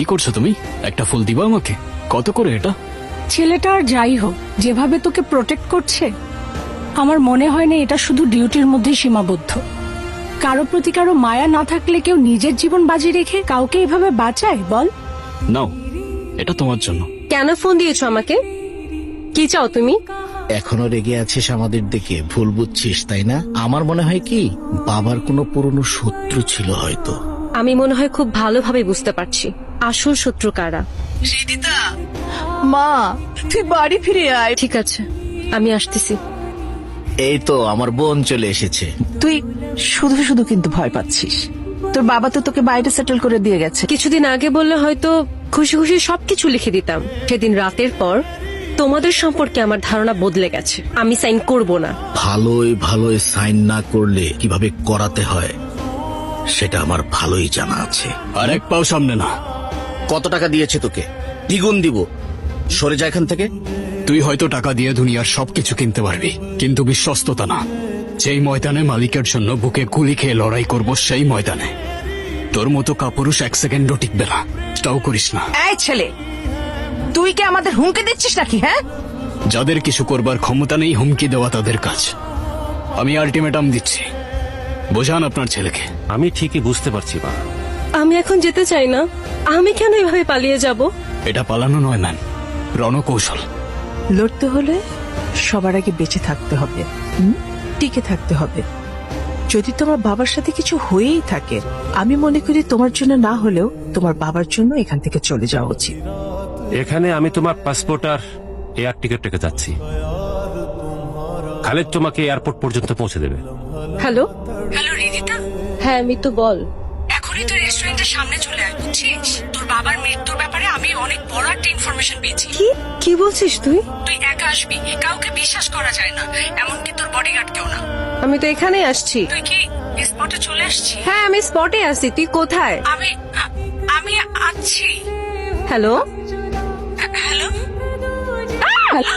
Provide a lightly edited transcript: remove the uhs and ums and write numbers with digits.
কি করছো তুমি? একটা ফুল দিবা আমাকে? কত করে এটা? ছেলেটা আর যাই হোক, যেভাবে তোকে প্রোটেক্ট করছে, আমার মনে হয় না এটা শুধু ডিউটির মধ্যে সীমাবদ্ধ। কারো প্রতি কারো মায়া না থাকলে কেউ নিজের জীবন বাজি রেখে কাউকে এভাবে বাঁচায় বল? নাও, এটা তোমার জন্য। কেন ফোন দিয়েছো আমাকে? কি চাও তুমি? এখনো রেগে আছিস আমাদের দিকে? ভুল বুঝছিস তাই না? আমার মনে হয় কি বাবার কোনো পুরনো শত্রু ছিল হয়তো। আমি মনে হয় খুব ভালোভাবে বুঝতে পারছি আসল শত্রু কারা। মা তুই বাড়ি ফিরে আয়। ঠিক আছে, আমি আসতেছি। এই তো আমার বোন চলে এসেছে। তুই শুধু শুধু কিন্তু ভয় পাচ্ছিস। তোর বাবা তো তোকে বাইরে সেটেল করে দিয়ে গেছে। কিছুদিন আগে বললে হয়তো খুশি খুশি সবকিছু লিখে দিতাম। সেদিন রাতের পর তোমাদের সম্পর্কে আমার ধারণা বদলে গেছে। আমি সাইন করব না। ভালোই ভালোই সাইন না করলে কিভাবে করাতে হয় সেটা আমার ভালোই জানা আছে। আর এক পাও সামনে না। কত টাকা দিয়েছে তোকে? দ্বিগুণ দিব। সরে যা এখান থেকে। তুই হয়তো টাকা দিয়ে দুনিয়ার সবকিছু কিনতে পারবি, কিন্তু বিশ্বস্ততা না। যেই ময়দানে মালিকের জন্য বুকে গুলি খেয়ে লড়াই করব, সেই ময়দানে তোর মতো কাপুরুষ এক সেকেন্ডও টিকবে না। তাও করিস না। এই ছেলে, তুই কি আমাদের হুমকি দিচ্ছিস নাকি? হ্যাঁ, যাদের কিছু করবার ক্ষমতা নেই হুমকি দেওয়া তাদের কাজ। আমি আলটিমেটাম দিচ্ছি, বোঝান আপনার ছেলেকে। আমি ঠিকই বুঝতে পারছি মা। আমি এখন যেতে চাই না। আমি কেন এভাবে পালিয়ে যাব? এটা পালানো নয় ম্যাম, রণকৌশল। লড়তে হলে সবার আগে বেঁচে থাকতে হবে, টিকে থাকতে হবে। যদি তোমার বাবার সাথে কিছু হয়েই থাকে, আমি মনে করি তোমার জন্য না হলেও তোমার বাবার জন্য এখান থেকে চলে যাওয়া উচিত। এখানে আমি তোমার পাসপোর্ট আর এয়ার টিকিট রেখে যাচ্ছি। খালেদ তোমাকে এয়ারপোর্ট পর্যন্ত পৌঁছে দেবে। হ্যালো হ্যালো রিদিতা, হ্যাঁ আমি তো বল। এখনই তো রেস্টুরেন্টের সামনে চলে আয়, বুঝছিস? তোর বাবার মৃত্যুর ব্যাপারে আমি অনেক বড় একটা ইনফরমেশন পেয়েছি। কি বলছিস তুই? তুই একা আসবি, কাউকে বিশ্বাস করা যায় না, এমনকি তোর বডিগার্ড কেউ না। আমি তো এখানেই আসছি। তুই কি স্পটে চলে আসছিস? হ্যাঁ আমি স্পটে আসছি। তুই কোথায়? আমি আছি। Hello hello